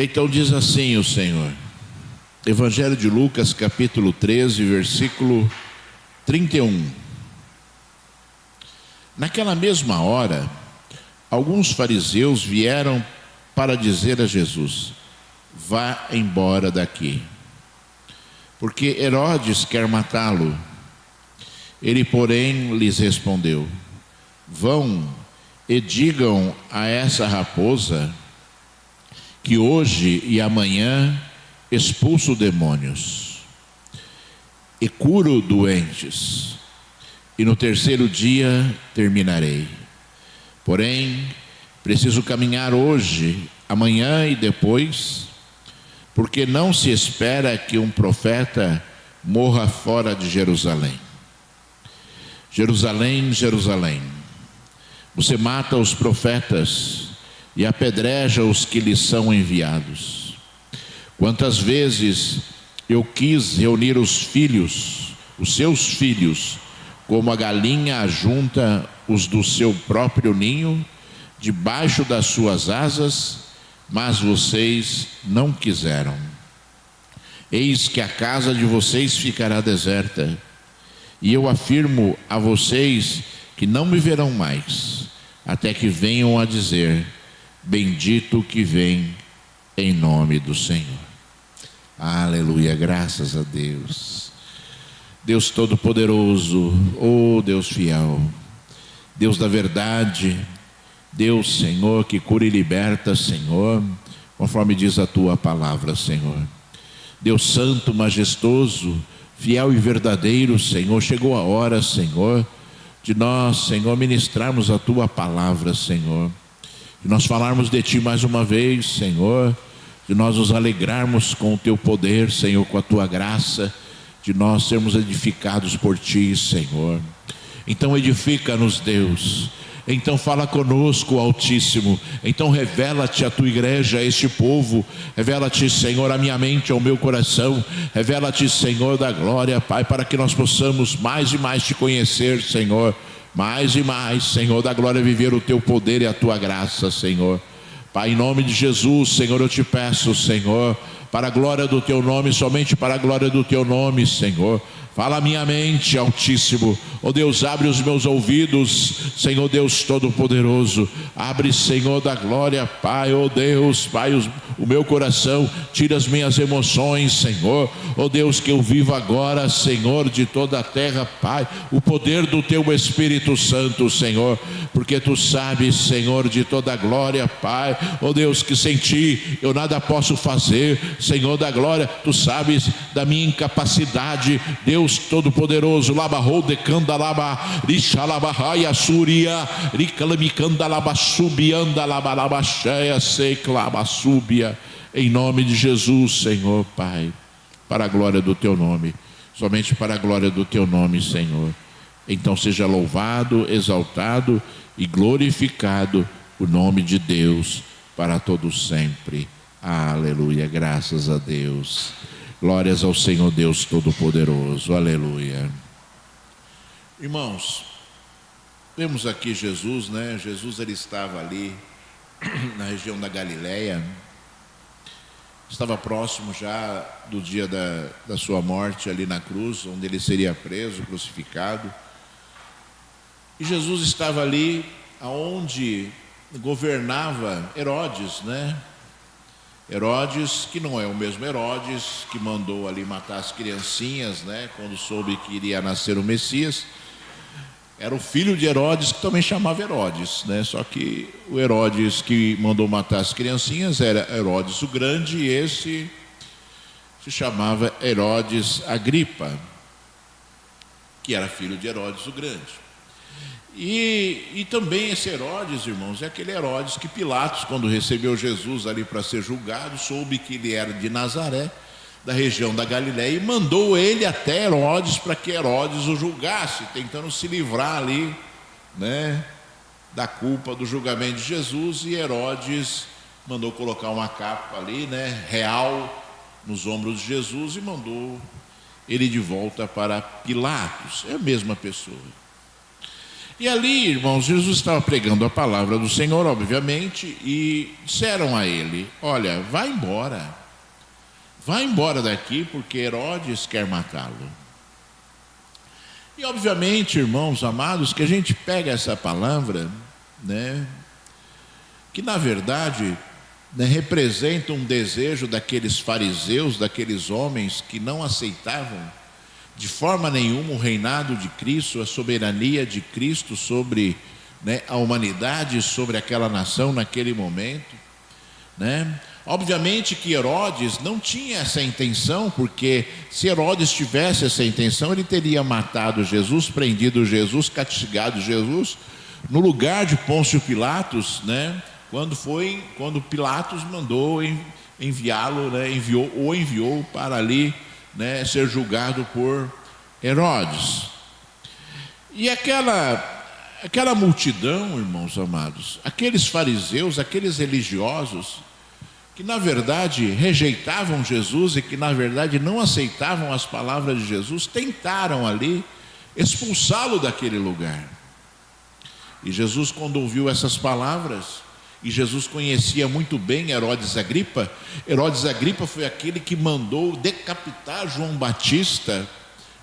Então diz assim o Senhor, Evangelho de Lucas, capítulo 13, versículo 31. Naquela mesma hora, alguns fariseus vieram para dizer a Jesus: vá embora daqui, porque Herodes quer matá-lo. Ele, porém, lhes respondeu: vão e digam a essa raposa que hoje e amanhã expulso demônios e curo doentes, e no terceiro dia terminarei. Porém, preciso caminhar hoje, amanhã e depois, porque não se espera que um profeta morra fora de Jerusalém. Jerusalém, Jerusalém, você mata os profetas e apedreja os que lhes são enviados. Quantas vezes eu quis reunir os seus filhos, como a galinha ajunta os do seu próprio ninho, debaixo das suas asas, mas vocês não quiseram. Eis que a casa de vocês ficará deserta, e eu afirmo a vocês que não me verão mais, até que venham a dizer: bendito que vem em nome do Senhor. Aleluia, graças a Deus. Deus Todo-Poderoso, oh Deus fiel, Deus da verdade, Deus, Senhor, que cura e liberta, Senhor, conforme diz a tua palavra, Senhor. Deus santo, majestoso, fiel e verdadeiro, Senhor, chegou a hora, Senhor, de nós, Senhor, ministrarmos a tua palavra, Senhor, de nós falarmos de ti mais uma vez, Senhor, de nós nos alegrarmos com o teu poder, Senhor, com a tua graça, de nós sermos edificados por ti, Senhor. Então edifica-nos, Deus. Então fala conosco, Altíssimo. Então revela-te a tua igreja, a este povo. Revela-te, Senhor, a minha mente, ao meu coração. Revela-te, Senhor da glória, Pai, para que nós possamos mais e mais te conhecer, Senhor. Mais e mais, Senhor da glória, viver o teu poder e a tua graça, Senhor. Pai, em nome de Jesus, Senhor, eu te peço, Senhor, para a glória do teu nome, somente para a glória do teu nome, Senhor. Fala a minha mente, Altíssimo. Ó Deus, abre os meus ouvidos, Senhor Deus Todo-Poderoso. Abre, Senhor da glória, Pai, ó Deus, Pai, o meu coração. Tira as minhas emoções, Senhor. Ó Deus, que eu vivo agora, Senhor, de toda a terra, Pai, o poder do teu Espírito Santo, Senhor. Porque tu sabes, Senhor, de toda a glória, Pai, ó Deus, que sem ti eu nada posso fazer, Senhor da glória. Tu sabes da minha incapacidade, Deus Todo-Poderoso. Labarro de candalaba, rixalabahaya suria, ricalamicandalaba subianda labalaba cheia, seclaba subia. Em nome de Jesus, Senhor, Pai, para a glória do teu nome, somente para a glória do teu nome, Senhor. Então seja louvado, exaltado e glorificado o nome de Deus para todos sempre. Aleluia, graças a Deus. Glórias ao Senhor Deus Todo-Poderoso. Aleluia. Irmãos, vemos aqui Jesus, né? Jesus, ele estava ali na região da Galileia. Estava próximo já do dia da sua morte ali na cruz, onde ele seria preso, crucificado. E Jesus estava ali aonde governava Herodes, né? Herodes, que não é o mesmo Herodes que mandou ali matar as criancinhas, né? Quando soube que iria nascer o Messias. Era o filho de Herodes, que também chamava Herodes, né? Só que o Herodes que mandou matar as criancinhas era Herodes o Grande, e esse se chamava Herodes Agripa, que era filho de Herodes o Grande. E também esse Herodes, irmãos, é aquele Herodes que Pilatos, quando recebeu Jesus ali para ser julgado, soube que ele era de Nazaré, da região da Galileia, e mandou ele até Herodes para que Herodes o julgasse, tentando se livrar ali, né, da culpa do julgamento de Jesus. E Herodes mandou colocar uma capa ali, né, real, nos ombros de Jesus, e mandou ele de volta para Pilatos. É a mesma pessoa. E ali, irmãos, Jesus estava pregando a palavra do Senhor, obviamente, e disseram a ele: olha, vai embora daqui, porque Herodes quer matá-lo. E obviamente, irmãos amados, que a gente pega essa palavra, né, que na verdade, né, representa um desejo daqueles fariseus, daqueles homens que não aceitavam de forma nenhuma o reinado de Cristo, a soberania de Cristo sobre, né, a humanidade, sobre aquela nação naquele momento, né? Obviamente que Herodes não tinha essa intenção, porque se Herodes tivesse essa intenção, ele teria matado Jesus, prendido Jesus, castigado Jesus, no lugar de Pôncio Pilatos, né? Quando Pilatos mandou enviá-lo, né? enviou para ali, né, ser julgado por Herodes. E aquela multidão, irmãos amados, aqueles fariseus, aqueles religiosos, que na verdade rejeitavam Jesus e que na verdade não aceitavam as palavras de Jesus, tentaram ali expulsá-lo daquele lugar. E Jesus, quando ouviu essas palavras, e Jesus conhecia muito bem Herodes Agripa foi aquele que mandou decapitar João Batista,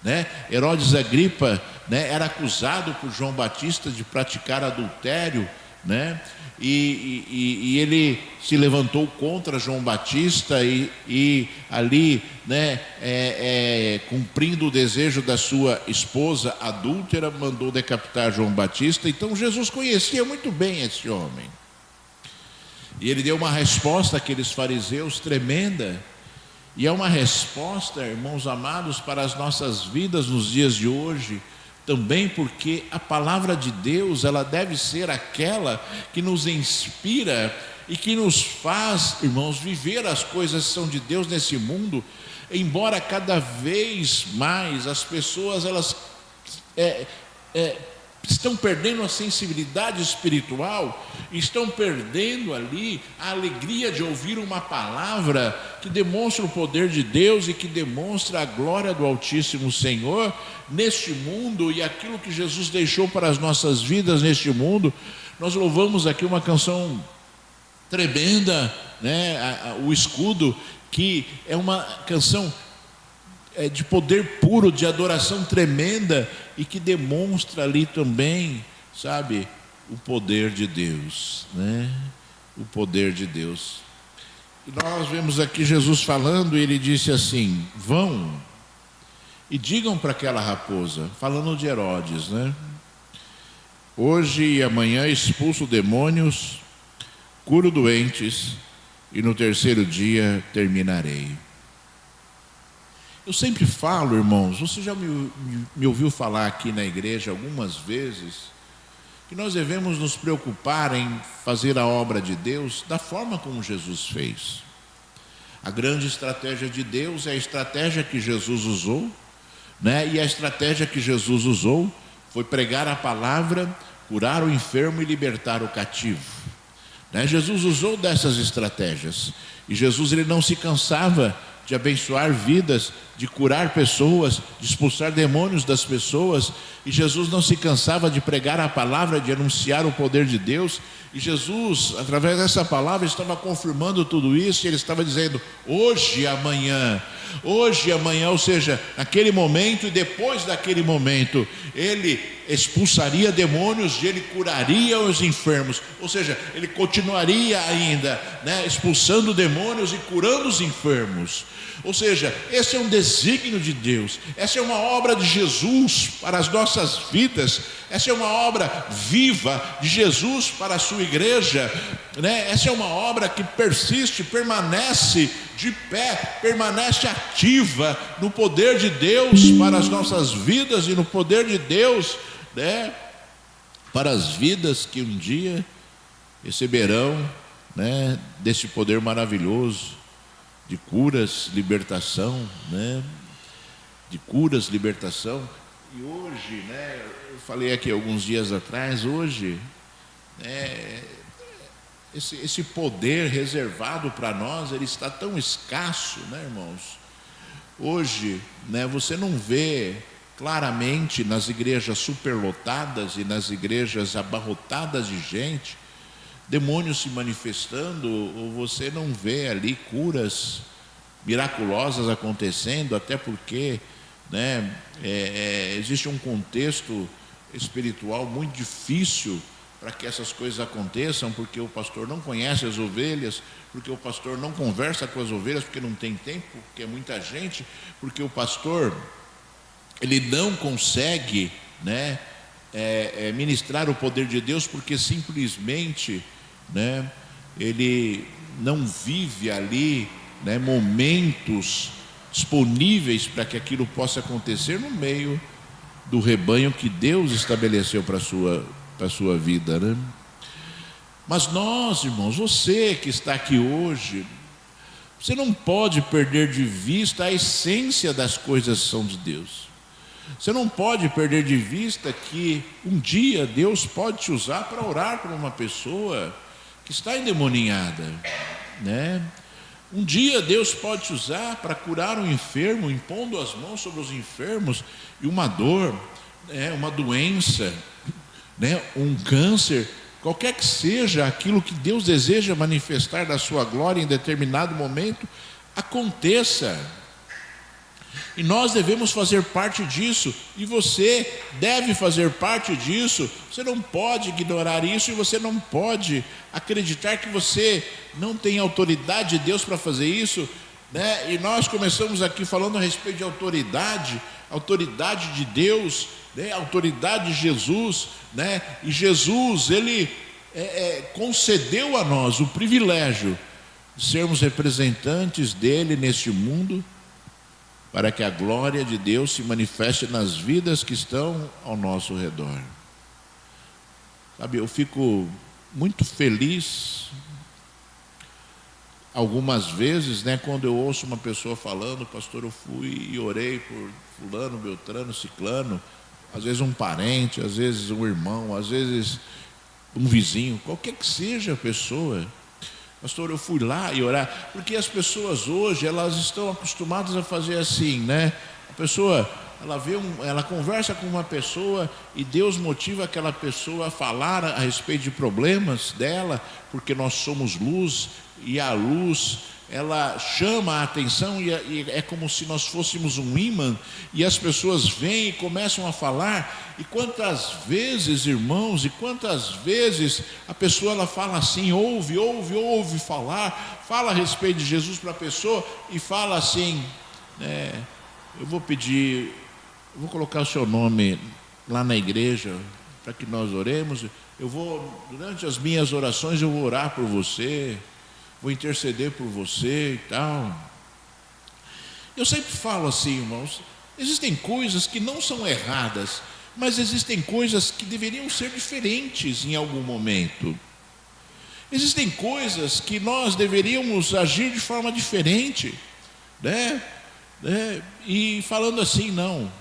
né? Herodes Agripa, né, era acusado por João Batista de praticar adultério, né? E ele se levantou contra João Batista e ali, né, cumprindo o desejo da sua esposa adúltera, mandou decapitar João Batista. Então Jesus conhecia muito bem esse homem. E ele deu uma resposta àqueles fariseus tremenda. E é uma resposta, irmãos amados, para as nossas vidas nos dias de hoje, também porque a palavra de Deus, ela deve ser aquela que nos inspira e que nos faz, irmãos, viver as coisas que são de Deus nesse mundo, embora cada vez mais as pessoas, elas estão perdendo a sensibilidade espiritual, estão perdendo ali a alegria de ouvir uma palavra que demonstra o poder de Deus e que demonstra a glória do Altíssimo Senhor neste mundo e aquilo que Jesus deixou para as nossas vidas neste mundo. Nós louvamos aqui uma canção tremenda, né? O Escudo, que é uma canção de poder puro, de adoração tremenda e que demonstra ali também, sabe, o poder de Deus, né? O poder de Deus. E nós vemos aqui Jesus falando, e ele disse assim: vão e digam para aquela raposa, falando de Herodes, né? Hoje e amanhã expulso demônios, curo doentes, e no terceiro dia terminarei. Eu sempre falo, irmãos, você já me ouviu falar aqui na igreja algumas vezes, que nós devemos nos preocupar em fazer a obra de Deus da forma como Jesus fez. A grande estratégia de Deus é a estratégia que Jesus usou, né? E a estratégia que Jesus usou foi pregar a palavra, curar o enfermo e libertar o cativo, né? Jesus usou dessas estratégias, e Jesus, ele não se cansava de abençoar vidas, de curar pessoas, de expulsar demônios das pessoas. E Jesus não se cansava de pregar a palavra, de anunciar o poder de Deus. E Jesus, através dessa palavra, estava confirmando tudo isso. E ele estava dizendo: hoje e amanhã, ou seja, naquele momento e depois daquele momento, ele expulsaria demônios e ele curaria os enfermos. Ou seja, ele continuaria ainda, né, expulsando demônios e curando os enfermos. Ou seja, esse é um desígnio de Deus, essa é uma obra de Jesus para as nossas vidas, essa é uma obra viva de Jesus para a sua igreja, né? Essa é uma obra que persiste, permanece de pé, permanece ativa no poder de Deus para as nossas vidas e no poder de Deus, né, para as vidas que um dia receberão, né, desse poder maravilhoso de curas, libertação, né? De curas, libertação. E hoje, né, eu falei aqui alguns dias atrás, hoje, né, esse poder reservado para nós, ele está tão escasso, né, irmãos? Hoje, né, você não vê claramente nas igrejas superlotadas e nas igrejas abarrotadas de gente, demônios se manifestando, ou você não vê ali curas miraculosas acontecendo, até porque, né, existe um contexto espiritual muito difícil para que essas coisas aconteçam, porque o pastor não conhece as ovelhas, porque o pastor não conversa com as ovelhas, porque não tem tempo, porque é muita gente, porque o pastor ele não consegue, né, ministrar o poder de Deus, porque simplesmente, né, ele não vive ali, né, momentos disponíveis para que aquilo possa acontecer no meio do rebanho que Deus estabeleceu para a sua vida, né? Mas nós, irmãos, você que está aqui hoje, você não pode perder de vista a essência das coisas que são de Deus. Você não pode perder de vista que um dia Deus pode te usar para orar por uma pessoa que está endemoninhada, né? Um dia Deus pode te usar para curar um enfermo, impondo as mãos sobre os enfermos, e uma dor, uma doença, né, um câncer, qualquer que seja aquilo que Deus deseja manifestar da sua glória em determinado momento, aconteça. E nós devemos fazer parte disso, e você deve fazer parte disso. Você não pode ignorar isso, e você não pode acreditar que você não tem autoridade de Deus para fazer isso, né? E nós começamos aqui falando a respeito de autoridade de Deus, né? Autoridade de Jesus, né? E Jesus, ele concedeu a nós o privilégio de sermos representantes dele neste mundo, para que a glória de Deus se manifeste nas vidas que estão ao nosso redor. Sabe, eu fico muito feliz algumas vezes, né, quando eu ouço uma pessoa falando: pastor, eu fui e orei por fulano, beltrano, ciclano, às vezes um parente, às vezes um irmão, às vezes um vizinho, qualquer que seja a pessoa. Pastor, eu fui lá e orar, porque as pessoas hoje, elas estão acostumadas a fazer assim, né? A pessoa, ela conversa com uma pessoa e Deus motiva aquela pessoa a falar a respeito de problemas dela, porque nós somos luz, e a luz, ela chama a atenção, e é como se nós fôssemos um ímã, e as pessoas vêm e começam a falar. E quantas vezes, irmãos, e quantas vezes a pessoa, ela fala assim, ouve falar, fala a respeito de Jesus para a pessoa, e fala assim, eu vou colocar o seu nome lá na igreja, para que nós oremos, durante as minhas orações eu vou orar por você, vou interceder por você e tal. Eu sempre falo assim, irmãos, existem coisas que não são erradas, mas existem coisas que deveriam ser diferentes em algum momento. Existem coisas que nós deveríamos agir de forma diferente, né? E falando assim, não,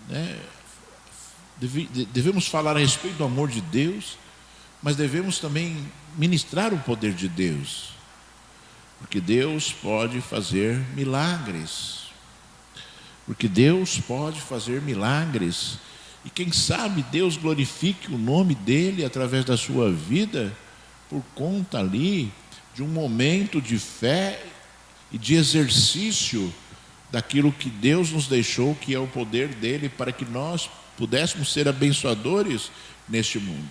né? Devemos falar a respeito do amor de Deus, mas devemos também ministrar o poder de Deus, porque Deus pode fazer milagres, e quem sabe Deus glorifique o nome dele através da sua vida, por conta ali de um momento de fé e de exercício daquilo que Deus nos deixou, que é o poder dele, para que nós pudéssemos ser abençoadores neste mundo.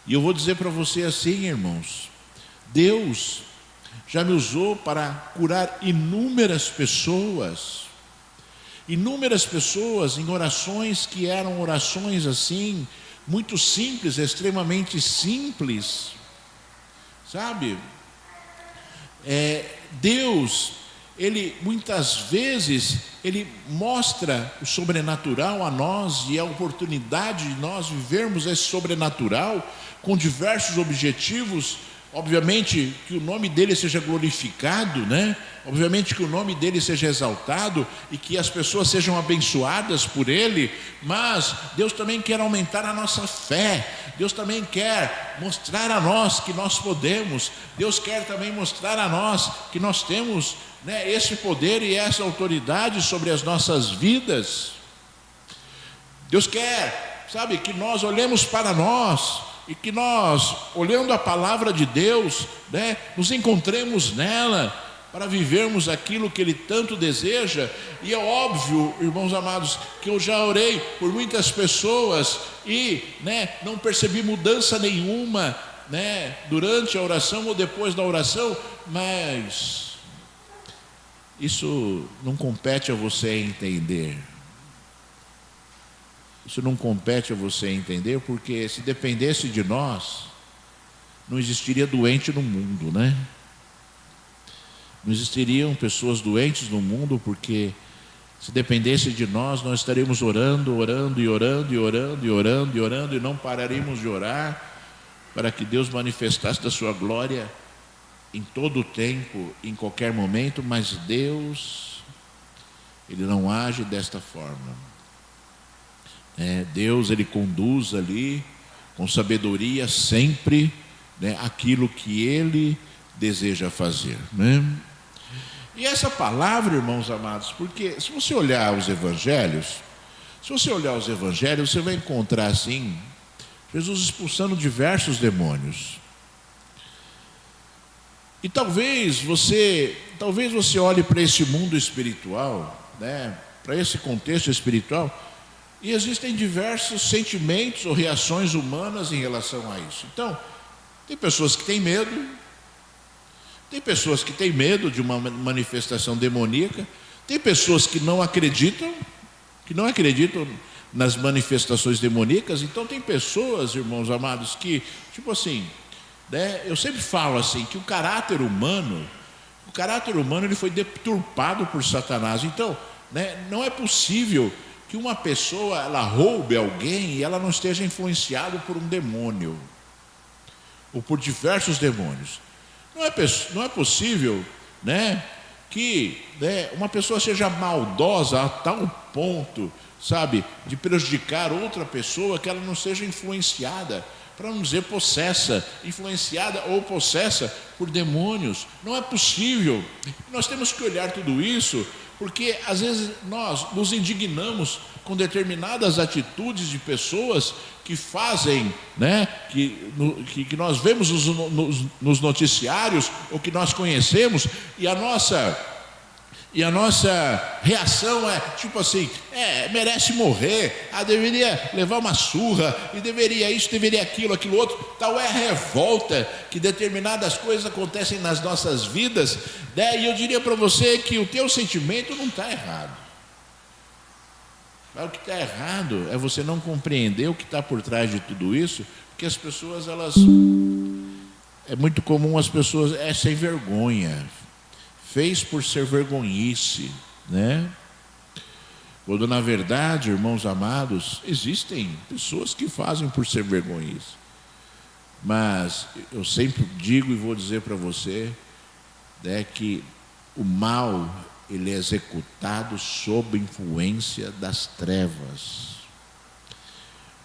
E eu vou dizer para você assim, irmãos, Deus já me usou para curar inúmeras pessoas em orações que eram orações assim, muito simples, extremamente simples, sabe? Deus, ele muitas vezes, ele mostra o sobrenatural a nós, e a oportunidade de nós vivermos esse sobrenatural com diversos objetivos. Obviamente que o nome dele seja glorificado, né? Obviamente que o nome dele seja exaltado e que as pessoas sejam abençoadas por ele, mas Deus também quer aumentar a nossa fé, Deus também quer mostrar a nós que nós podemos, Deus quer também mostrar a nós que nós temos, né, esse poder e essa autoridade sobre as nossas vidas. Deus quer, sabe, que nós olhemos para nós e que nós, olhando a palavra de Deus, né, nos encontremos nela para vivermos aquilo que Ele tanto deseja. E é óbvio, irmãos amados, que eu já orei por muitas pessoas e, né, não percebi mudança nenhuma, né, durante a oração ou depois da oração, mas isso não compete a você entender. Isso não compete a você entender, porque se dependesse de nós, não existiria doente no mundo, né? Não existiriam pessoas doentes no mundo, porque se dependesse de nós, nós estaríamos orando, orando e orando e orando e orando e orando e não pararíamos de orar para que Deus manifestasse da sua glória em todo o tempo, em qualquer momento. Mas Deus, Ele não age desta forma. Deus, Ele conduz ali com sabedoria sempre, né, aquilo que Ele deseja fazer, né? E essa palavra, irmãos amados, porque se você olhar os evangelhos, você vai encontrar assim Jesus expulsando diversos demônios. E talvez você olhe para esse mundo espiritual, né, para esse contexto espiritual, e existem diversos sentimentos ou reações humanas em relação a isso. Então, tem pessoas que têm medo, de uma manifestação demoníaca, tem pessoas que não acreditam nas manifestações demoníacas. Então tem pessoas, irmãos amados, que, tipo assim, né, eu sempre falo assim, que o caráter humano ele foi deturpado por Satanás. Então, né, não é possível que uma pessoa ela roube alguém e ela não esteja influenciada por um demônio ou por diversos demônios. Não é possível, né, que, né, uma pessoa seja maldosa a tal ponto, sabe, de prejudicar outra pessoa, que ela não seja influenciada, para não dizer influenciada ou possessa por demônios. Não é possível. Nós temos que olhar tudo isso, porque às vezes nós nos indignamos com determinadas atitudes de pessoas que fazem, né, que nós vemos nos noticiários, ou que nós conhecemos, e a nossa reação é tipo assim, merece morrer, deveria levar uma surra, e deveria isso, deveria aquilo outro. Tal é a revolta que determinadas coisas acontecem nas nossas vidas, né? E eu diria para você que o teu sentimento não está errado. Mas o que está errado é você não compreender o que está por trás de tudo isso, porque as pessoas, é muito comum as pessoas, sem vergonha, fez por ser vergonhice, né? Quando na verdade, irmãos amados, existem pessoas que fazem por ser vergonhice. Mas eu sempre digo e vou dizer para você, né, que o mal ele é executado sob influência das trevas,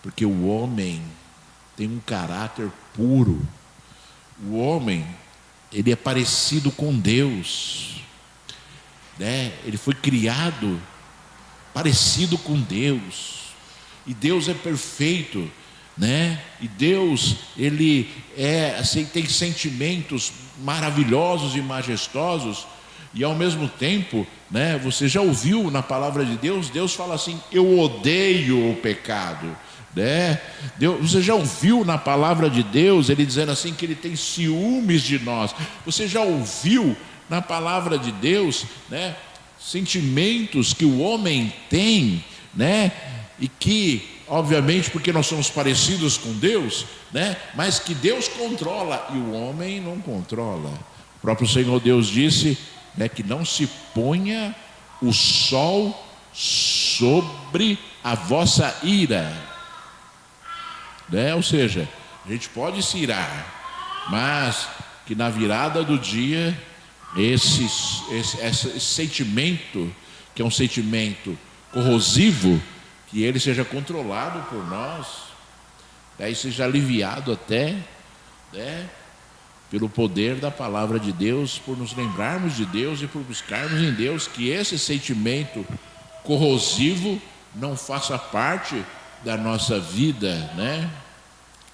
porque o homem tem um caráter puro. O homem, ele é parecido com Deus, né? Ele foi criado parecido com Deus, e Deus é perfeito, né? E Deus, ele assim, tem sentimentos maravilhosos e majestosos. E ao mesmo tempo, né, você já ouviu na palavra de Deus, Deus fala assim: eu odeio o pecado, né? Você já ouviu na palavra de Deus Ele dizendo assim que Ele tem ciúmes de nós? Você já ouviu na palavra de Deus, né, sentimentos que o homem tem, né, e que obviamente porque nós somos parecidos com Deus, né, mas que Deus controla e o homem não controla. O próprio Senhor Deus disse, né, que não se ponha o sol sobre a vossa ira, né? Ou seja, a gente pode se irar, mas que na virada do dia esse sentimento, que é um sentimento corrosivo, que ele seja controlado por nós, aí seja aliviado até, né, pelo poder da palavra de Deus, por nos lembrarmos de Deus e por buscarmos em Deus que esse sentimento corrosivo, não faça parte da nossa vida, né?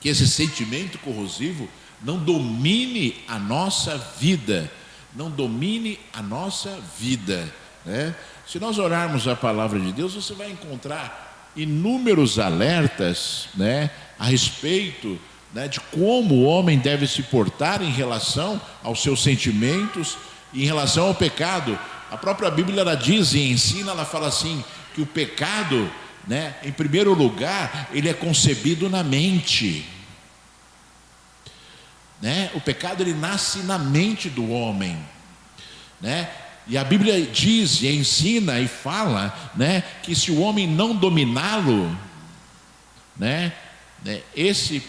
Que esse sentimento corrosivo não domine a nossa vida, não domine a nossa vida, né? Se nós orarmos a palavra de Deus, você vai encontrar inúmeros alertas, né, a respeito, né, de como o homem deve se portar em relação aos seus sentimentos, em relação ao pecado. A própria Bíblia, ela diz e ensina, ela fala assim, que o pecado, né, em primeiro lugar, ele é concebido na mente, né? O pecado, ele nasce na mente do homem, né? E a Bíblia diz e ensina e fala, né, que se o homem não dominá-lo, né, esse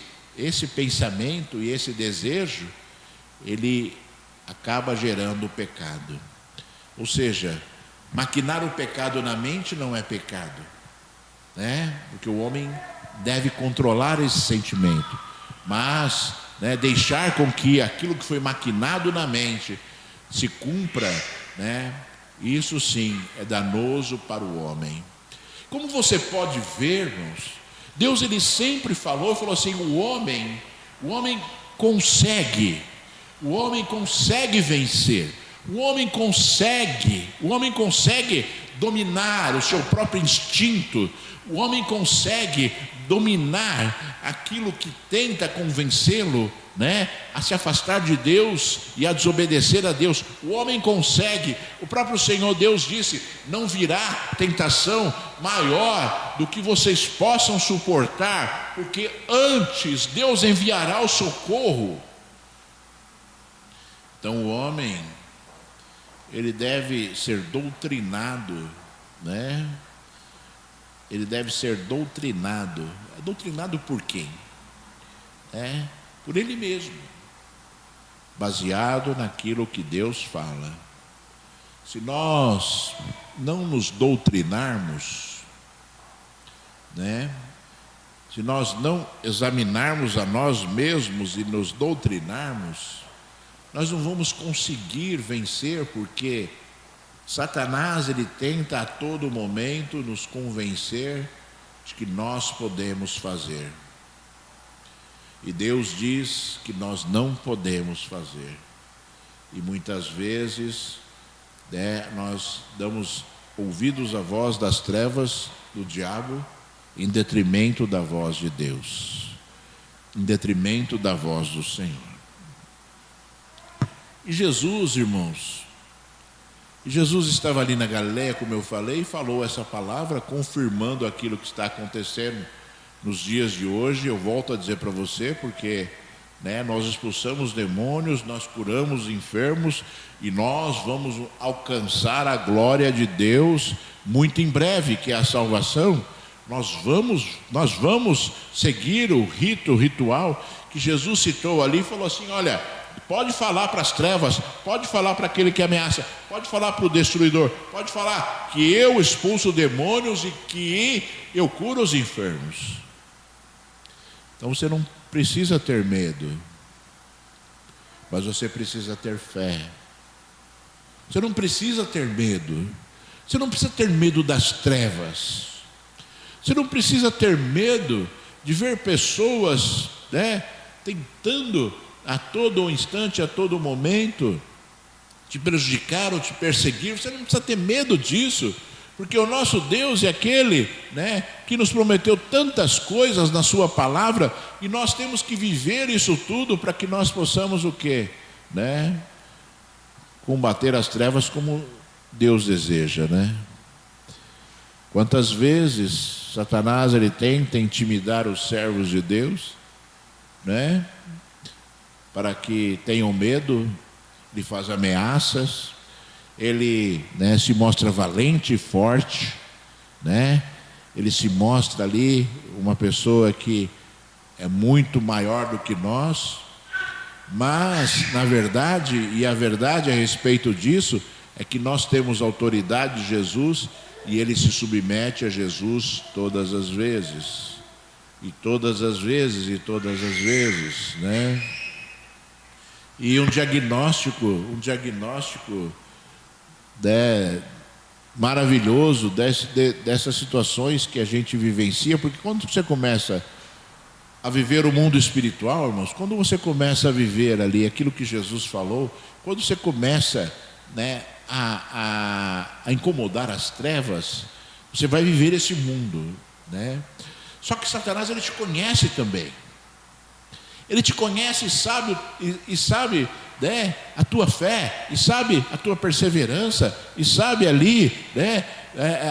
pensamento e esse desejo, ele acaba gerando o pecado. Ou seja, maquinar o pecado na mente não é pecado, né? Porque o homem deve controlar esse sentimento, mas, né, deixar com que aquilo que foi maquinado na mente se cumpra, né, isso sim é danoso para o homem. Como você pode ver, irmãos, Deus, ele sempre falou assim, o homem consegue vencer, o homem consegue dominar o seu próprio instinto, o homem consegue dominar aquilo que tenta convencê-lo, né, a se afastar de Deus e a desobedecer a Deus. O homem consegue. O próprio Senhor Deus disse: não virá tentação maior do que vocês possam suportar, porque antes Deus enviará o socorro. Então o homem, ele deve ser doutrinado, né? Ele deve ser doutrinado. Doutrinado por quem? Por ele mesmo, baseado naquilo que Deus fala. Se nós não nos doutrinarmos, né? Se nós não examinarmos a nós mesmos e nos doutrinarmos, nós não vamos conseguir vencer, porque Satanás, ele tenta a todo momento nos convencer de que nós podemos fazer. E Deus diz que nós não podemos fazer. E muitas vezes, né, nós damos ouvidos à voz das trevas do diabo em detrimento da voz de Deus, em detrimento da voz do Senhor. E Jesus, irmãos, Jesus estava ali na Galileia, como eu falei, e falou essa palavra, confirmando aquilo que está acontecendo nos dias de hoje. Eu volto a dizer para você, porque, né, nós expulsamos demônios, nós curamos enfermos, e nós vamos alcançar a glória de Deus muito em breve, que é a salvação. Nós vamos seguir o ritual que Jesus citou ali, e falou assim: olha, pode falar para as trevas, pode falar para aquele que ameaça, pode falar para o destruidor, pode falar que eu expulso demônios e que eu curo os enfermos. Então você não precisa ter medo, mas você precisa ter fé. Você não precisa ter medo. Você não precisa ter medo das trevas. Você não precisa ter medo de ver pessoas, né, tentando a todo instante, a todo momento, te prejudicar ou te perseguir. Você não precisa ter medo disso, porque o nosso Deus é aquele, né, que nos prometeu tantas coisas na sua palavra, e nós temos que viver isso tudo para que nós possamos o quê? Né? Combater as trevas como Deus deseja, né? Quantas vezes Satanás, ele tenta intimidar os servos de Deus, né, para que tenham medo, ele faz ameaças, ele, né, se mostra valente e forte, né? Ele se mostra ali uma pessoa que é muito maior do que nós, mas na verdade, e a verdade a respeito disso é que nós temos autoridade de Jesus, e ele se submete a Jesus todas as vezes, e todas as vezes, e todas as vezes, né? E um diagnóstico, né, maravilhoso dessas situações que a gente vivencia, porque quando você começa a viver o mundo espiritual, irmãos, quando você começa a viver ali aquilo que Jesus falou, quando você começa, né, a incomodar as trevas, você vai viver esse mundo, né? Só que Satanás, ele te conhece também. Ele te conhece e sabe, né, a tua fé, e sabe a tua perseverança, e sabe ali, né,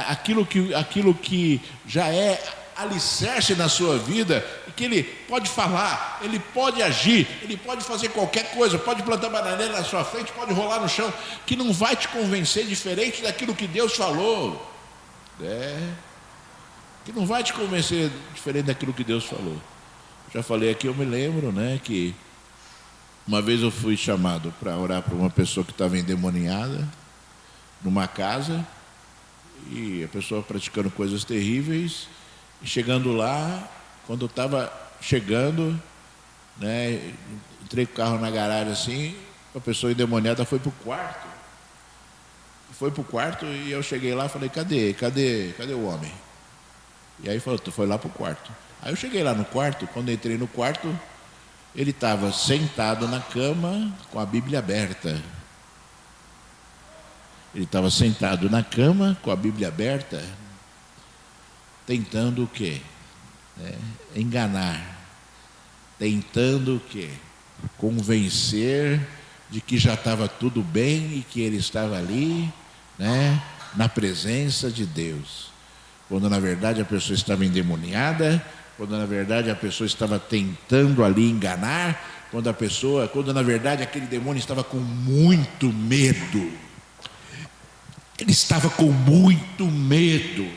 aquilo que já é alicerce na sua vida, e que ele pode falar, ele pode agir, ele pode fazer qualquer coisa, pode plantar bananeira na sua frente, pode rolar no chão, que não vai te convencer diferente daquilo que Deus falou, que não vai te convencer diferente daquilo que Deus falou. Já falei aqui, eu me lembro, né, que uma vez eu fui chamado para orar para uma pessoa que estava endemoniada numa casa, e a pessoa praticando coisas terríveis, e chegando lá, quando eu estava chegando, né, entrei com o carro na garagem assim, a pessoa endemoniada foi para o quarto. Foi para o quarto e eu cheguei lá e falei, cadê o homem? E aí falou, foi lá para o quarto. Aí eu cheguei lá no quarto, quando entrei no quarto, ele estava sentado na cama com a Bíblia aberta. Ele estava sentado na cama com a Bíblia aberta, tentando o quê? Enganar. Tentando o quê? Convencer de que já estava tudo bem e que ele estava ali, né, na presença de Deus. Quando na verdade a pessoa estava endemoniada, quando na verdade a pessoa estava tentando ali enganar, quando na verdade aquele demônio estava com muito medo. Ele estava com muito medo.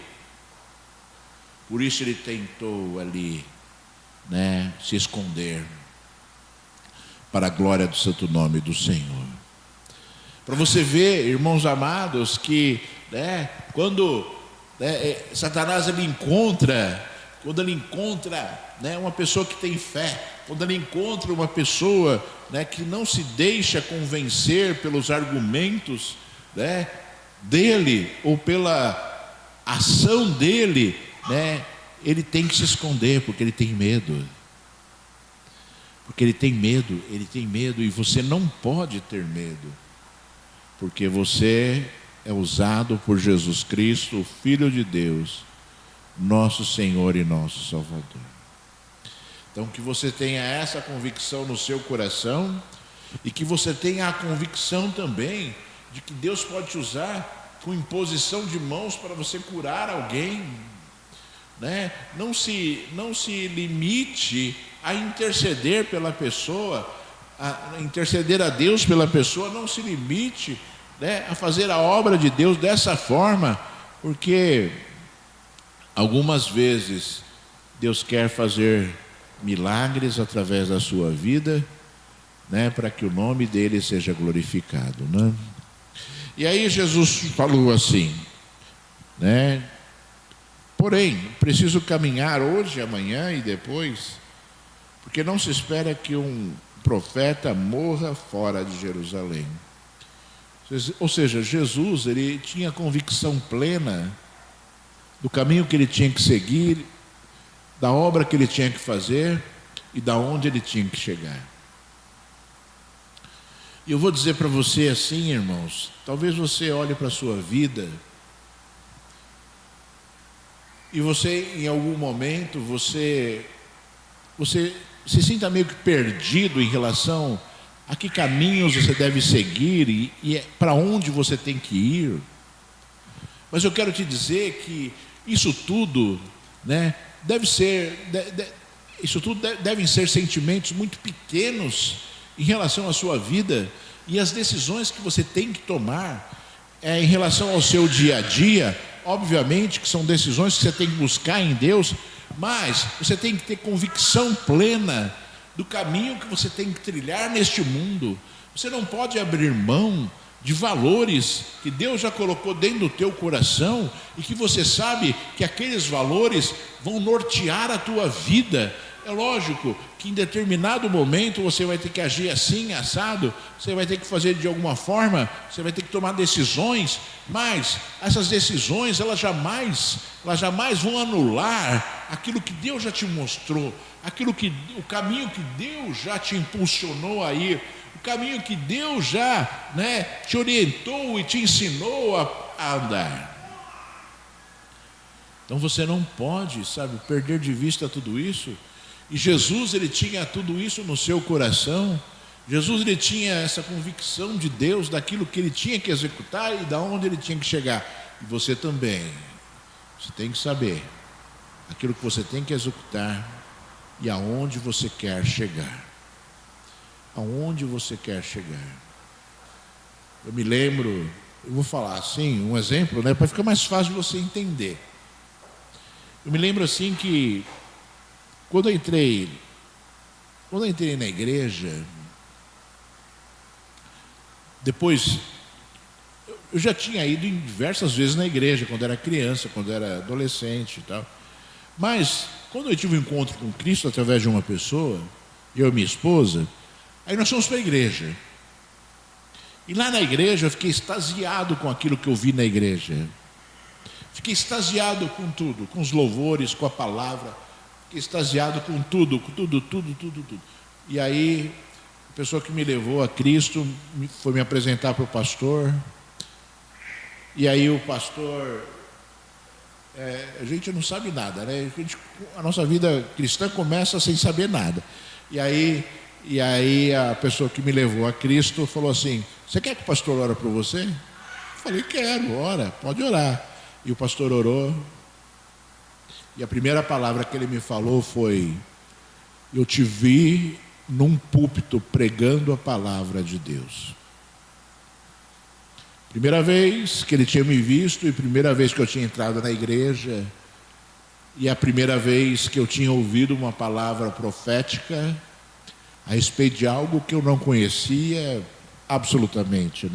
Por isso ele tentou ali, né, se esconder, para a glória do santo nome do Senhor. Para você ver, irmãos amados, que, né, quando Satanás ele encontra, né, uma pessoa que tem fé, quando ele encontra uma pessoa, né, que não se deixa convencer pelos argumentos, né, dele ou pela ação dele, né, ele tem que se esconder, porque ele tem medo. Porque ele tem medo, e você não pode ter medo, porque você é usado por Jesus Cristo, o Filho de Deus, nosso Senhor e nosso Salvador. Então que você tenha essa convicção no seu coração, e que você tenha a convicção também de que Deus pode te usar com imposição de mãos para você curar alguém, né? Não se limite a interceder pela pessoa, a interceder a Deus pela pessoa, não se limite, né, a fazer a obra de Deus dessa forma, porque algumas vezes Deus quer fazer milagres através da sua vida, né, para que o nome dele seja glorificado, né? E aí Jesus falou assim, né? Porém, preciso caminhar hoje, amanhã e depois, porque não se espera que um profeta morra fora de Jerusalém. Ou seja, Jesus, ele tinha convicção plena do caminho que ele tinha que seguir, da obra que ele tinha que fazer e da onde ele tinha que chegar. E eu vou dizer para você assim, irmãos, talvez você olhe para a sua vida e você, em algum momento, você se sinta meio que perdido em relação a que caminhos você deve seguir e para onde você tem que ir. Mas eu quero te dizer que isso tudo, né, devem ser sentimentos muito pequenos em relação à sua vida e as decisões que você tem que tomar em relação ao seu dia a dia. Obviamente que são decisões que você tem que buscar em Deus, mas você tem que ter convicção plena do caminho que você tem que trilhar neste mundo. Você não pode abrir mão de valores que Deus já colocou dentro do teu coração e que você sabe que aqueles valores vão nortear a tua vida, É lógico que em determinado momento você vai ter que agir assim, assado, você vai ter que fazer de alguma forma, você vai ter que tomar decisões, mas essas decisões, elas jamais vão anular aquilo que Deus já te mostrou, o caminho que Deus já te impulsionou a ir, o caminho que Deus já, te orientou e te ensinou a andar. Então você não pode, perder de vista tudo isso. E Jesus, ele tinha tudo isso no seu coração. Jesus, ele tinha essa convicção de Deus, daquilo que ele tinha que executar e da onde ele tinha que chegar. E você também. Você tem que saber aquilo que você tem que executar e aonde você quer chegar. Aonde você quer chegar. Eu me lembro, eu vou falar assim, um exemplo, para ficar mais fácil de você entender. Eu me lembro assim que quando eu entrei na igreja, depois eu já tinha ido em diversas vezes na igreja, quando era criança, quando era adolescente e tal. Mas quando eu tive um encontro com Cristo através de uma pessoa, eu e minha esposa, aí nós fomos para a igreja. E lá na igreja eu fiquei extasiado com aquilo que eu vi na igreja. Fiquei extasiado com tudo, com os louvores, com a palavra. Fiquei extasiado com tudo. E aí, a pessoa que me levou a Cristo foi me apresentar para o pastor. E aí o pastor, a gente não sabe nada, a nossa vida cristã começa sem saber nada. E aí a pessoa que me levou a Cristo falou assim: você quer que o pastor ore por você? Eu falei: quero, ora, pode orar. E o pastor orou. E a primeira palavra que ele me falou foi: eu te vi num púlpito pregando a palavra de Deus. Primeira vez que ele tinha me visto, e primeira vez que eu tinha entrado na igreja, e a primeira vez que eu tinha ouvido uma palavra profética a respeito de algo que eu não conhecia absolutamente,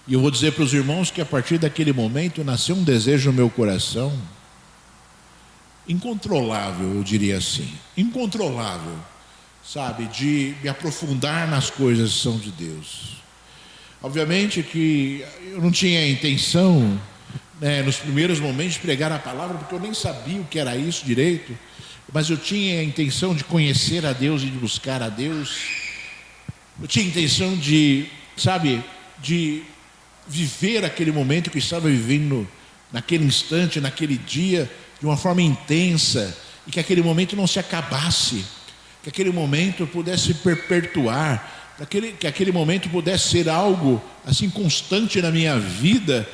E eu vou dizer para os irmãos que a partir daquele momento nasceu um desejo no meu coração incontrolável, eu diria assim, incontrolável, de me aprofundar nas coisas que são de Deus. Obviamente que eu não tinha intenção, nos primeiros momentos de pregar a palavra, porque eu nem sabia o que era isso direito, mas eu tinha a intenção de conhecer a Deus e de buscar a Deus. Eu tinha a intenção de viver aquele momento que eu estava vivendo naquele instante, naquele dia, de uma forma intensa, e que aquele momento não se acabasse, que aquele momento pudesse perpetuar, que aquele momento pudesse ser algo assim constante na minha vida,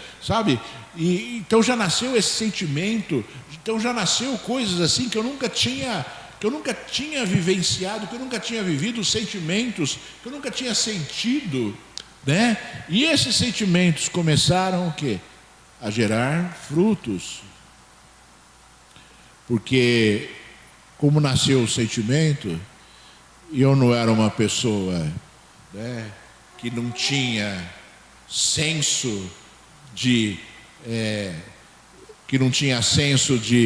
E então já nasceu esse sentimento, então já nasceu coisas assim que eu nunca tinha vivenciado, que eu nunca tinha vivido, sentimentos que eu nunca tinha sentido, E esses sentimentos começaram o quê? A gerar frutos. Porque como nasceu o sentimento, e eu não era uma pessoa, que não tinha senso de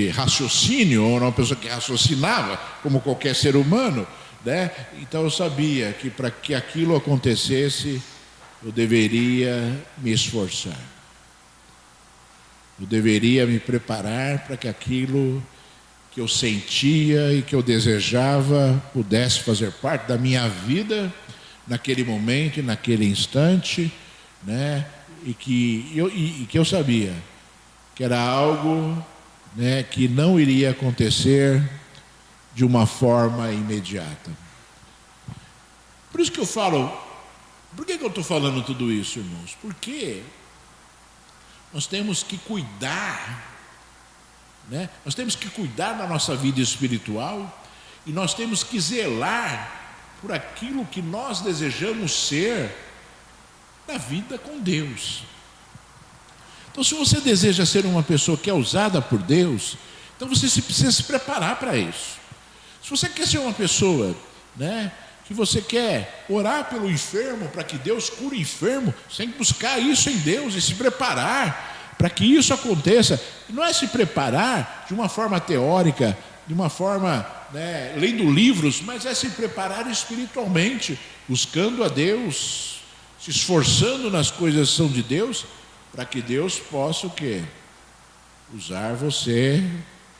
raciocínio, ou uma pessoa que raciocinava como qualquer ser humano, Então eu sabia que para que aquilo acontecesse, eu deveria me esforçar. Eu deveria me preparar para que aquilo que eu sentia e que eu desejava pudesse fazer parte da minha vida naquele momento e naquele instante, E que eu sabia que era algo, que não iria acontecer de uma forma imediata. Por isso que eu falo, por que eu estou falando tudo isso, irmãos? Porque nós temos que cuidar, Nós temos que cuidar da nossa vida espiritual, e nós temos que zelar por aquilo que nós desejamos ser na vida com Deus. Então, se você deseja ser uma pessoa que é usada por Deus, então você precisa se preparar para isso. Se você quer ser uma pessoa, que você quer orar pelo enfermo, para que Deus cure o enfermo, você tem que buscar isso em Deus e se preparar para que isso aconteça. Não é se preparar de uma forma teórica, de uma forma, lendo livros, mas é se preparar espiritualmente, buscando a Deus, se esforçando nas coisas que são de Deus, para que Deus possa o quê? Usar você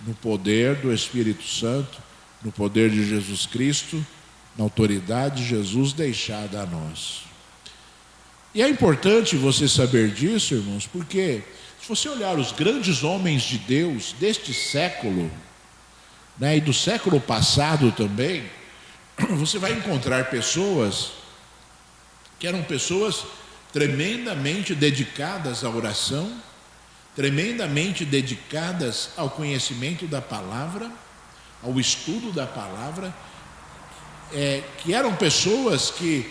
no poder do Espírito Santo, no poder de Jesus Cristo, na autoridade de Jesus deixada a nós. E é importante você saber disso, irmãos, porque se você olhar os grandes homens de Deus deste século, e do século passado também, você vai encontrar pessoas que eram pessoas tremendamente dedicadas à oração, tremendamente dedicadas ao conhecimento da palavra, ao estudo da palavra, que eram pessoas que,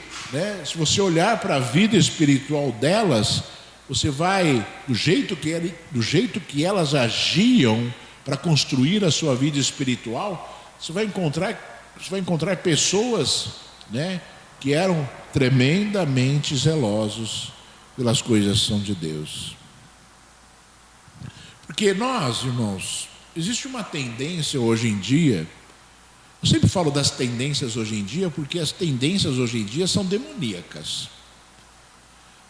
se você olhar para a vida espiritual delas, você vai, do jeito que elas agiam para construir a sua vida espiritual, você vai encontrar pessoas, que eram tremendamente zelosos pelas coisas que são de Deus. Porque nós, irmãos, existe uma tendência hoje em dia. Eu sempre falo das tendências hoje em dia, porque as tendências hoje em dia são demoníacas.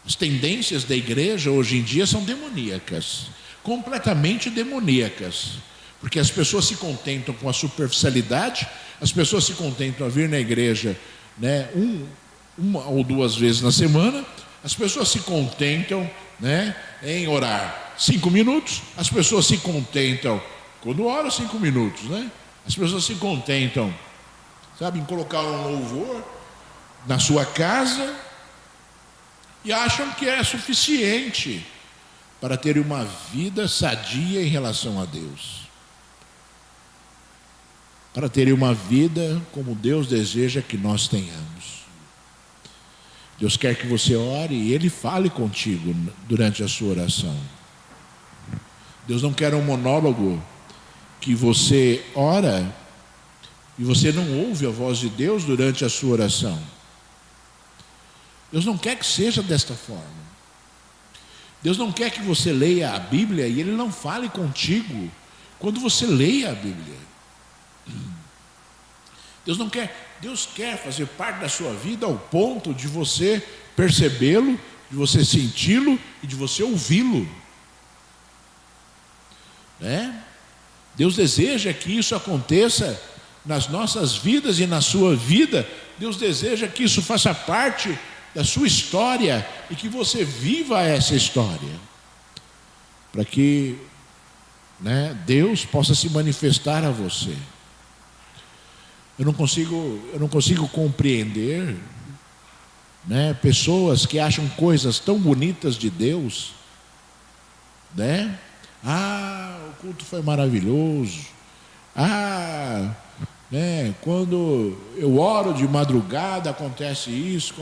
As tendências da igreja hoje em dia são demoníacas, completamente demoníacas, porque as pessoas se contentam com a superficialidade, as pessoas se contentam a vir na igreja, uma ou duas vezes na semana, as pessoas se contentam, em orar 5 minutos, as pessoas se contentam, quando oram 5 minutos, as pessoas se contentam, em colocar um louvor na sua casa e acham que é suficiente para ter uma vida sadia em relação a Deus, para ter uma vida como Deus deseja que nós tenhamos. Deus quer que você ore e Ele fale contigo durante a sua oração. Deus não quer um monólogo que você ora e você não ouve a voz de Deus durante a sua oração. Deus não quer que seja desta forma. Deus não quer que você leia a Bíblia e Ele não fale contigo quando você leia a Bíblia. Deus quer fazer parte da sua vida ao ponto de você percebê-lo, de você senti-lo e de você ouvi-lo. Deus deseja que isso aconteça nas nossas vidas e na sua vida. Deus deseja que isso faça parte da sua história e que você viva essa história, para que Deus possa se manifestar a você. Eu não consigo compreender pessoas que acham coisas tão bonitas de Deus, o culto foi maravilhoso, quando eu oro de madrugada acontece isso,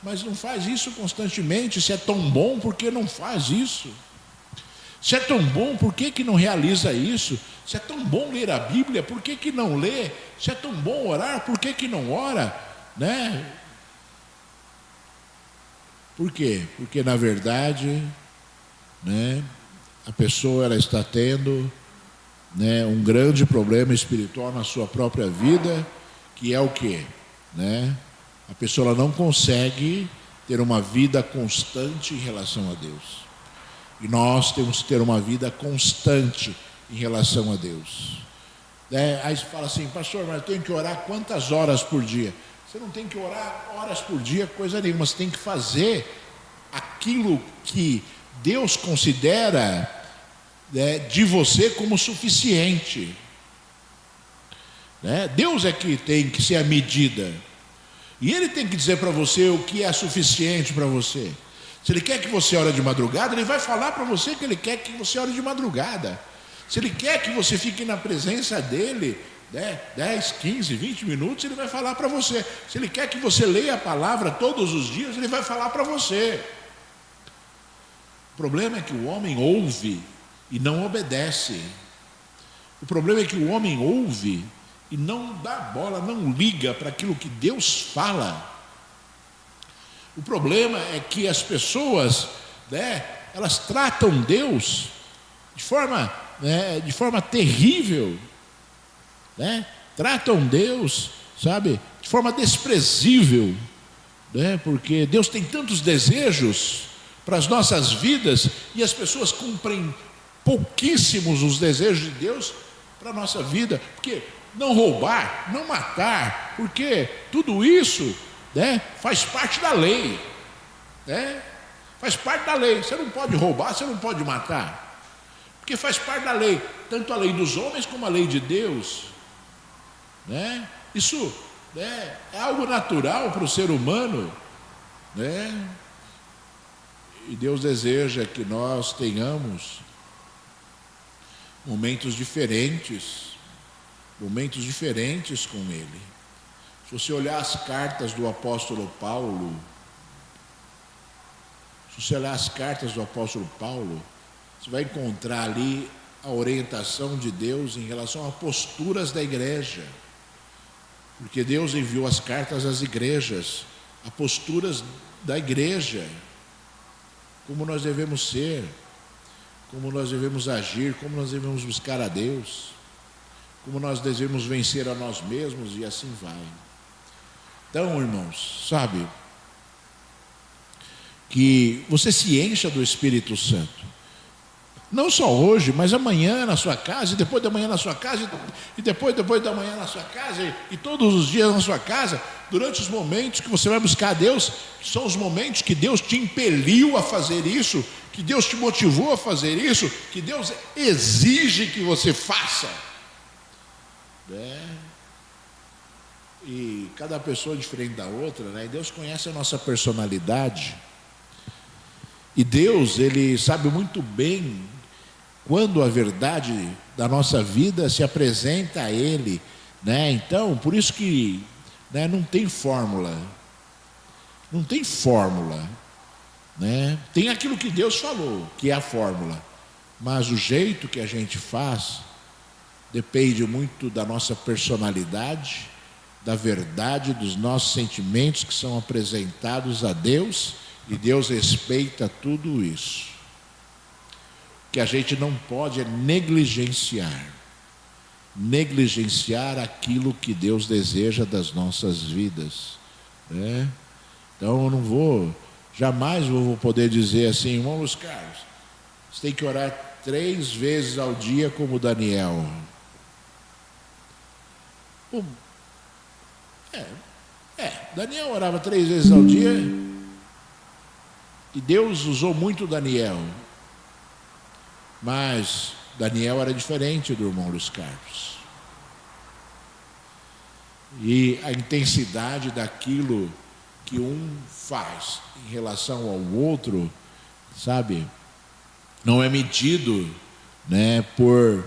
mas não faz isso constantemente. Se é tão bom, por que não faz isso? Se é tão bom, por que não realiza isso? Se é tão bom ler a Bíblia, por que não lê? Se é tão bom orar, por que não ora? Por quê? Porque na verdade, a pessoa ela está tendo um grande problema espiritual na sua própria vida, que é o quê? A pessoa ela não consegue ter uma vida constante em relação a Deus. E nós temos que ter uma vida constante em relação a Deus. Aí você fala assim: pastor, mas eu tenho que orar quantas horas por dia? Você não tem que orar horas por dia, coisa nenhuma. Você tem que fazer aquilo que Deus considera de você como suficiente. Deus é que tem que ser a medida. E Ele tem que dizer para você o que é suficiente para você. Se Ele quer que você ore de madrugada, Ele vai falar para você que Ele quer que você ore de madrugada. Se Ele quer que você fique na presença dEle 10, 15, 20 minutos, Ele vai falar para você. Se Ele quer que você leia a palavra todos os dias, Ele vai falar para você. O problema é que o homem ouve e não obedece. O problema é que o homem ouve e não dá bola, não liga para aquilo que Deus fala. O problema é que as pessoas, elas tratam Deus de forma terrível. né? Tratam Deus, sabe, de forma desprezível, né? Porque Deus tem tantos desejos para as nossas vidas e as pessoas cumprem pouquíssimos os desejos de Deus para a nossa vida. Porque não roubar, não matar, porque tudo isso, né, faz parte da lei, né? Faz parte da lei. Você não pode roubar, você não pode matar, porque faz parte da lei, tanto a lei dos homens como a lei de Deus, né? Isso, né, é algo natural para o ser humano, né? E Deus deseja que nós tenhamos momentos diferentes com Ele. Se você olhar as cartas do apóstolo Paulo, você vai encontrar ali a orientação de Deus em relação a posturas da igreja. Porque Deus enviou as cartas às igrejas, a posturas da igreja, como nós devemos ser, como nós devemos agir, como nós devemos buscar a Deus, como nós devemos vencer a nós mesmos e assim vai. Então, irmãos, sabe, que você se encha do Espírito Santo. Não só hoje, mas amanhã na sua casa, e depois da manhã na sua casa, e depois da manhã na sua casa, e todos os dias na sua casa, durante os momentos que você vai buscar a Deus, que são os momentos que Deus te impeliu a fazer isso, que Deus te motivou a fazer isso, que Deus exige que você faça. E cada pessoa é diferente da outra, né? E Deus conhece a nossa personalidade. E Deus, Ele sabe muito bem quando a verdade da nossa vida se apresenta a Ele, né? Então, por isso que, né, não tem fórmula, né? Tem aquilo que Deus falou, que é a fórmula, mas o jeito que a gente faz depende muito da nossa personalidade, da verdade, dos nossos sentimentos que são apresentados a Deus, e Deus respeita tudo isso. O que a gente não pode é negligenciar aquilo que Deus deseja das nossas vidas, né? Então eu jamais vou poder dizer assim, irmão Luiz Carlos, você tem que orar 3 vezes ao dia como Daniel. Daniel orava 3 vezes ao dia, e Deus usou muito Daniel, mas Daniel era diferente do irmão Luiz Carlos, e a intensidade daquilo que um faz em relação ao outro, sabe, não é medido, né, por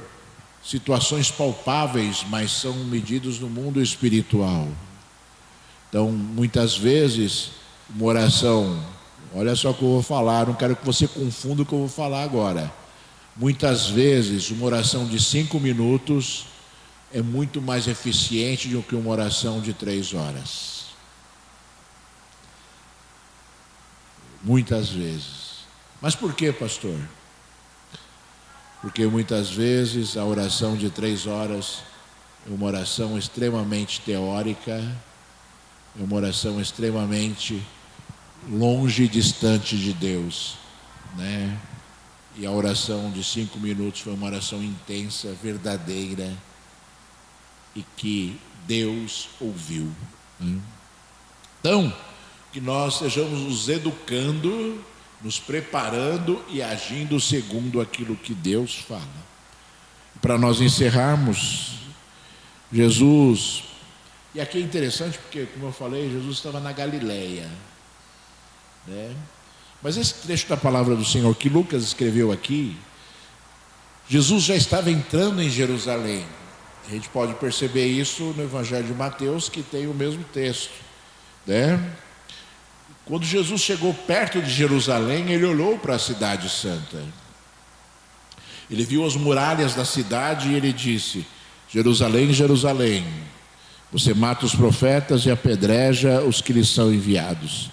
situações palpáveis, mas são medidos no mundo espiritual. Então, muitas vezes, uma oração, olha só o que eu vou falar, não quero que você confunda o que eu vou falar agora. Muitas vezes, uma oração de 5 minutos é muito mais eficiente do que uma oração de 3 horas. Muitas vezes. Mas por que, pastor? Porque muitas vezes a oração de 3 horas é uma oração extremamente teórica, é uma oração extremamente longe e distante de Deus, né? E a oração de 5 minutos foi uma oração intensa, verdadeira, e que Deus ouviu, né? Então, que nós estejamos nos educando, nos preparando e agindo segundo aquilo que Deus fala. Para nós encerrarmos, Jesus, e aqui é interessante porque, como eu falei, Jesus estava na Galileia, né? Mas esse trecho da palavra do Senhor que Lucas escreveu aqui, Jesus já estava entrando em Jerusalém. A gente pode perceber isso no Evangelho de Mateus, que tem o mesmo texto, né? Quando Jesus chegou perto de Jerusalém, ele olhou para a cidade santa. Ele viu as muralhas da cidade e ele disse: Jerusalém, Jerusalém, você mata os profetas e apedreja os que lhes são enviados.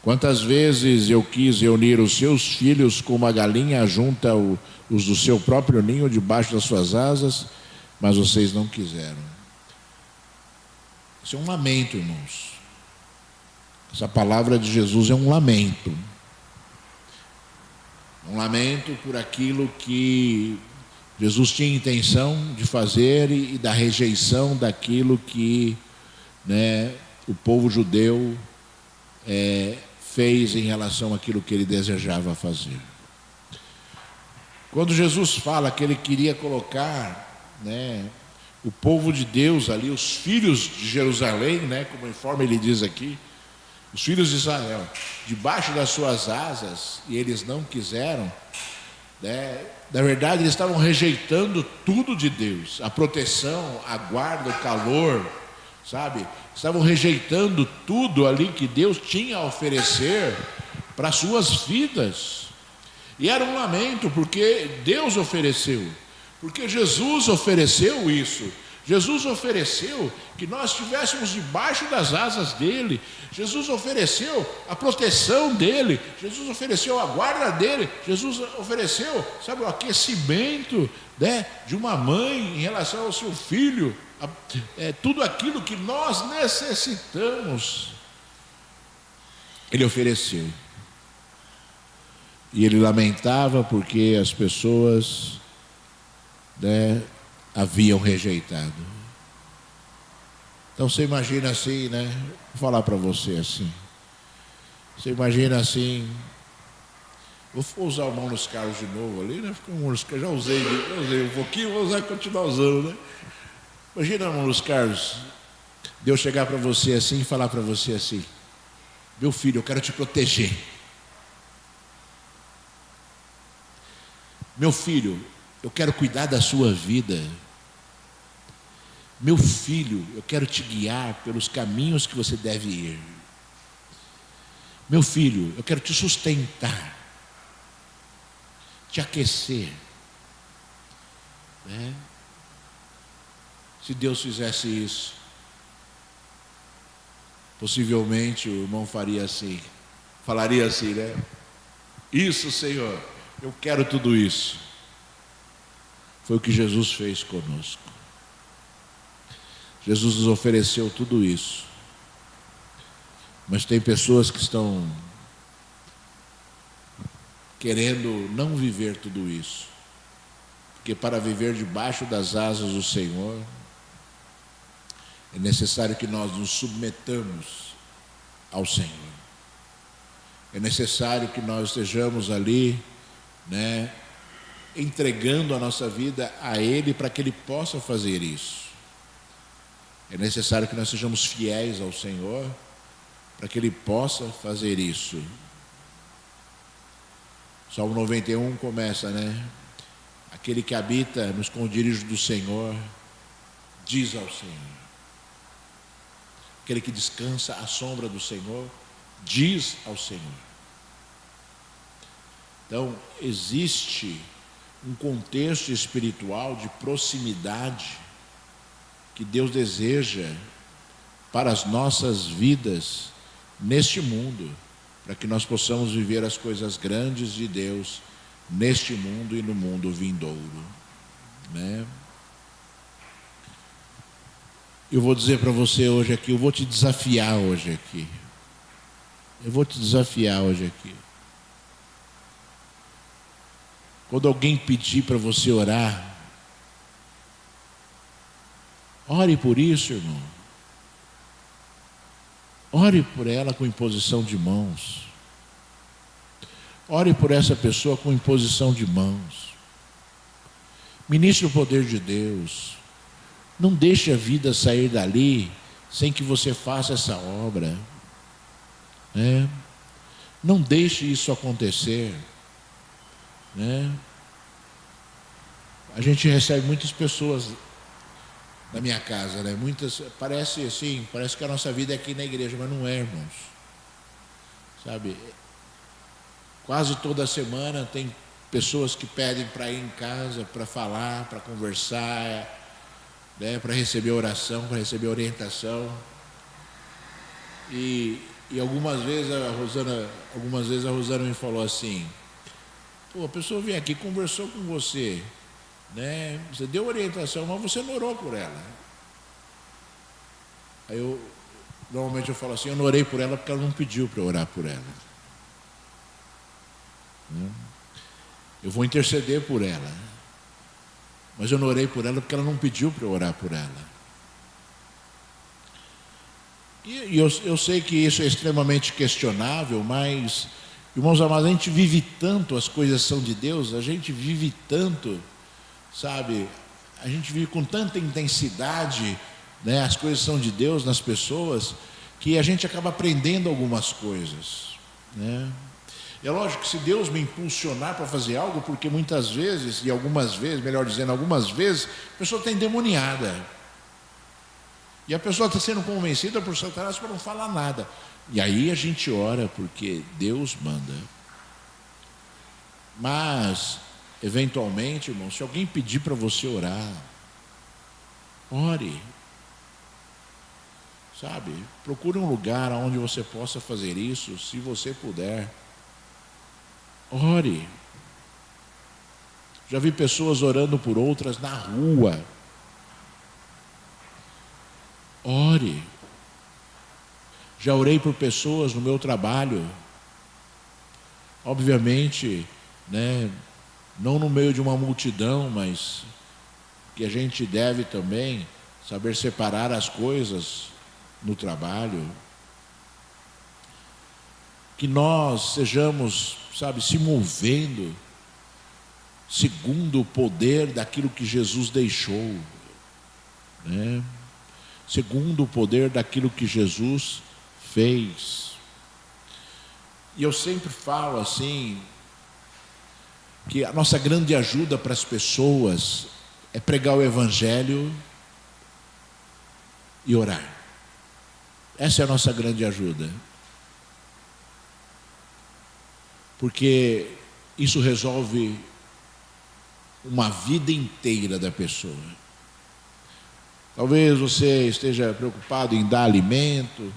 Quantas vezes eu quis reunir os seus filhos como a galinha ajunta os do seu próprio ninho debaixo das suas asas, mas vocês não quiseram. Isso é um lamento, irmãos. Essa palavra de Jesus é um lamento. Um lamento por aquilo que Jesus tinha intenção de fazer e da rejeição daquilo que, né, o povo judeu fez em relação àquilo que ele desejava fazer. Quando Jesus fala que ele queria colocar, né, o povo de Deus ali, os filhos de Jerusalém, né, conforme ele diz aqui, os filhos de Israel, debaixo das suas asas, e eles não quiseram, né? Na verdade, eles estavam rejeitando tudo de Deus, a proteção, a guarda, o calor, sabe? Estavam rejeitando tudo ali que Deus tinha a oferecer para as suas vidas. E era um lamento, porque Deus ofereceu, porque Jesus ofereceu isso. Jesus ofereceu que nós estivéssemos debaixo das asas dele. Jesus ofereceu a proteção dele. Jesus ofereceu a guarda dele. Jesus ofereceu, sabe, o aquecimento, né, de uma mãe em relação ao seu filho. Tudo aquilo que nós necessitamos, ele ofereceu. E ele lamentava porque as pessoas, né, haviam rejeitado. Então você imagina assim, né? Vou falar para você assim. Você imagina assim. Vou usar o mão nos carros de novo ali, né? Já usei um pouquinho, vou usar e continuar usando, né? Imagina a mão nos carros. Deus chegar para você assim e falar para você assim: meu filho, eu quero te proteger. Meu filho, eu quero cuidar da sua vida. Meu filho, eu quero te guiar pelos caminhos que você deve ir. Meu filho, eu quero te sustentar, te aquecer, né? Se Deus fizesse isso, possivelmente o irmão faria assim, falaria assim, né? Isso, Senhor, eu quero tudo isso. Foi o que Jesus fez conosco. Jesus nos ofereceu tudo isso. Mas tem pessoas que estão querendo não viver tudo isso. Porque para viver debaixo das asas do Senhor, é necessário que nós nos submetamos ao Senhor. É necessário que nós estejamos ali, né, entregando a nossa vida a Ele para que Ele possa fazer isso. É necessário que nós sejamos fiéis ao Senhor para que Ele possa fazer isso. Salmo 91 começa, né? Aquele que habita no esconderijo do Senhor, diz ao Senhor. Aquele que descansa à sombra do Senhor, diz ao Senhor. Então, existe um contexto espiritual de proximidade que Deus deseja para as nossas vidas neste mundo, para que nós possamos viver as coisas grandes de Deus neste mundo e no mundo vindouro, né? Eu vou dizer para você hoje aqui, eu vou te desafiar hoje aqui. Eu vou te desafiar hoje aqui. Quando alguém pedir para você orar, ore por isso, irmão. Ore por ela com imposição de mãos. Ore por essa pessoa com imposição de mãos. Ministre o poder de Deus. Não deixe a vida sair dali sem que você faça essa obra, né? Não deixe isso acontecer, né? A gente recebe muitas pessoas na minha casa, né? Muitas, parece assim, parece que a nossa vida é aqui na igreja, mas não é, irmãos. Sabe? Quase toda semana tem pessoas que pedem para ir em casa, para falar, para conversar, né? Para receber oração, para receber orientação. E algumas vezes a Rosana me falou assim: pô, a pessoa veio aqui, conversou com você, né? Você deu orientação, mas você não orou por ela. Aí normalmente eu falo assim, eu não orei por ela porque ela não pediu para eu orar por ela. Eu vou interceder por ela, mas eu não orei por ela porque ela não pediu para eu orar por ela. E eu sei que isso é extremamente questionável, mas, irmãos amados, a gente vive tanto, as coisas são de Deus, a gente vive tanto, sabe, a gente vive com tanta intensidade, né, as coisas são de Deus nas pessoas, que a gente acaba aprendendo algumas coisas, né? É lógico que se Deus me impulsionar para fazer algo, porque muitas vezes, e algumas vezes, melhor dizendo, algumas vezes, a pessoa está endemoniada. E a pessoa está sendo convencida por Satanás para não falar nada. E aí a gente ora porque Deus manda. Mas, eventualmente, irmão, se alguém pedir para você orar, ore. Sabe? Procure um lugar onde você possa fazer isso, se você puder. Ore. Já vi pessoas orando por outras na rua. Ore. Já orei por pessoas no meu trabalho. Obviamente, né, não no meio de uma multidão, mas que a gente deve também saber separar as coisas no trabalho. Que nós sejamos, sabe, se movendo segundo o poder daquilo que Jesus deixou, né? Segundo o poder daquilo que Jesus fez. E eu sempre falo assim, que a nossa grande ajuda para as pessoas é pregar o Evangelho e orar. Essa é a nossa grande ajuda. Porque isso resolve uma vida inteira da pessoa. Talvez você esteja preocupado em dar alimento,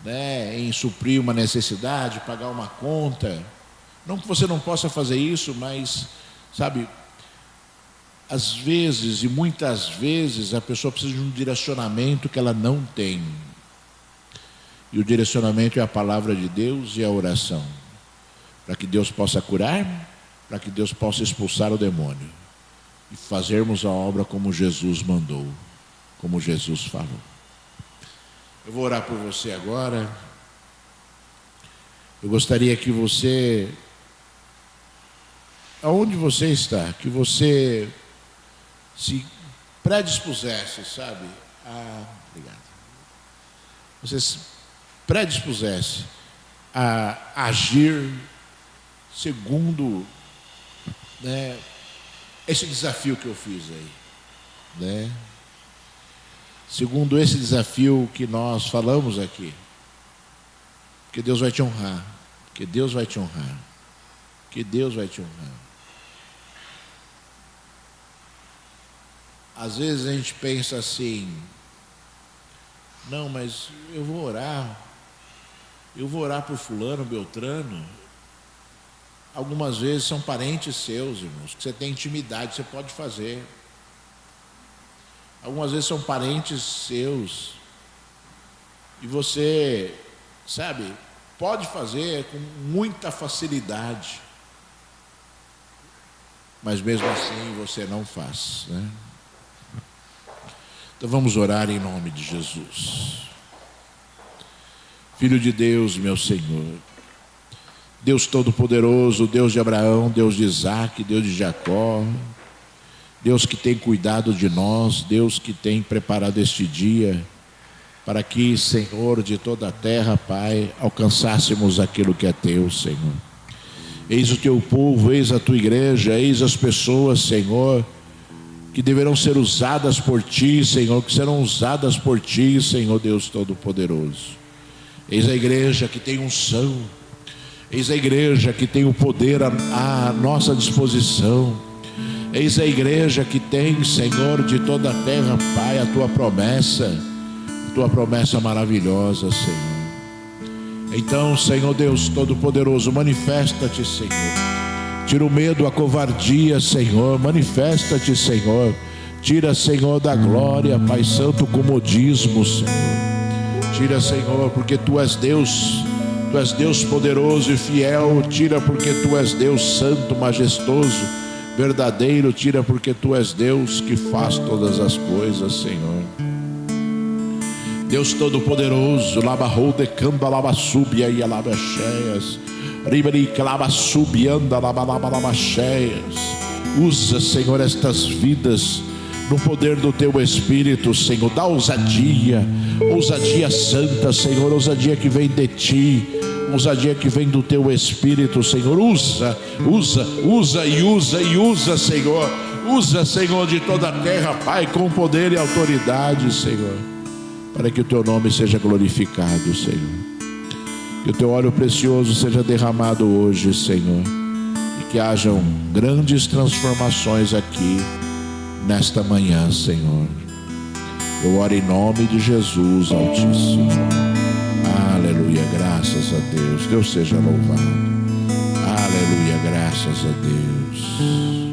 né, em suprir uma necessidade, pagar uma conta. Não que você não possa fazer isso, mas, sabe, às vezes e muitas vezes a pessoa precisa de um direcionamento que ela não tem. E o direcionamento é a palavra de Deus e a oração. Para que Deus possa curar, para que Deus possa expulsar o demônio. E fazermos a obra como Jesus mandou, como Jesus falou. Eu vou orar por você agora. Eu gostaria que você, aonde você está, que você se predispusesse, sabe? Obrigado. Você se predispusesse a agir segundo, né, esse desafio que eu fiz aí, né? Segundo esse desafio que nós falamos aqui. Porque Deus vai te honrar. Porque Deus vai te honrar. Porque Deus vai te honrar. Às vezes a gente pensa assim, não, mas eu vou orar por fulano, beltrano. Algumas vezes são parentes seus, irmãos, que você tem intimidade, você pode fazer. Algumas vezes são parentes seus. E você, sabe, pode fazer com muita facilidade. Mas mesmo assim você não faz, né? Então vamos orar em nome de Jesus. Filho de Deus, meu Senhor, Deus Todo-Poderoso, Deus de Abraão, Deus de Isaac, Deus de Jacó, Deus que tem cuidado de nós, Deus que tem preparado este dia para que, Senhor, de toda a terra, Pai, alcançássemos aquilo que é teu, Senhor. Eis o teu povo, eis a tua igreja, eis as pessoas, Senhor, que deverão ser usadas por ti, Senhor, que serão usadas por ti, Senhor Deus Todo-Poderoso. Eis a igreja que tem unção, eis a igreja que tem o poder à nossa disposição. Eis a igreja que tem, Senhor, de toda a terra, Pai, a tua promessa maravilhosa, Senhor. Então, Senhor Deus Todo-Poderoso, manifesta-te, Senhor. Tira o medo, a covardia, Senhor. Manifesta-te, Senhor. Tira, Senhor, da glória, Pai Santo, o comodismo, Senhor. Tira, Senhor, porque Tu és Deus. Tu és Deus poderoso e fiel. Tira porque Tu és Deus santo, majestoso, verdadeiro. Tira porque Tu és Deus que faz todas as coisas, Senhor. Deus Todo-Poderoso, Labarrou de Camba, Labasubia e Alabacheias, Riberica, Labasubianda, Labalabacheias. Usa, Senhor, estas vidas no poder do Teu Espírito, Senhor. Dá ousadia santa, Senhor, ousadia que vem de Ti, ousadia que vem do Teu Espírito, Senhor. Usa, Senhor. Usa, Senhor, de toda a terra, Pai, com poder e autoridade, Senhor, para que o Teu nome seja glorificado, Senhor. Que o Teu óleo precioso seja derramado hoje, Senhor, e que hajam grandes transformações aqui nesta manhã, Senhor. Eu oro em nome de Jesus Altíssimo. Aleluia, graças a Deus. Deus seja louvado. Aleluia, graças a Deus.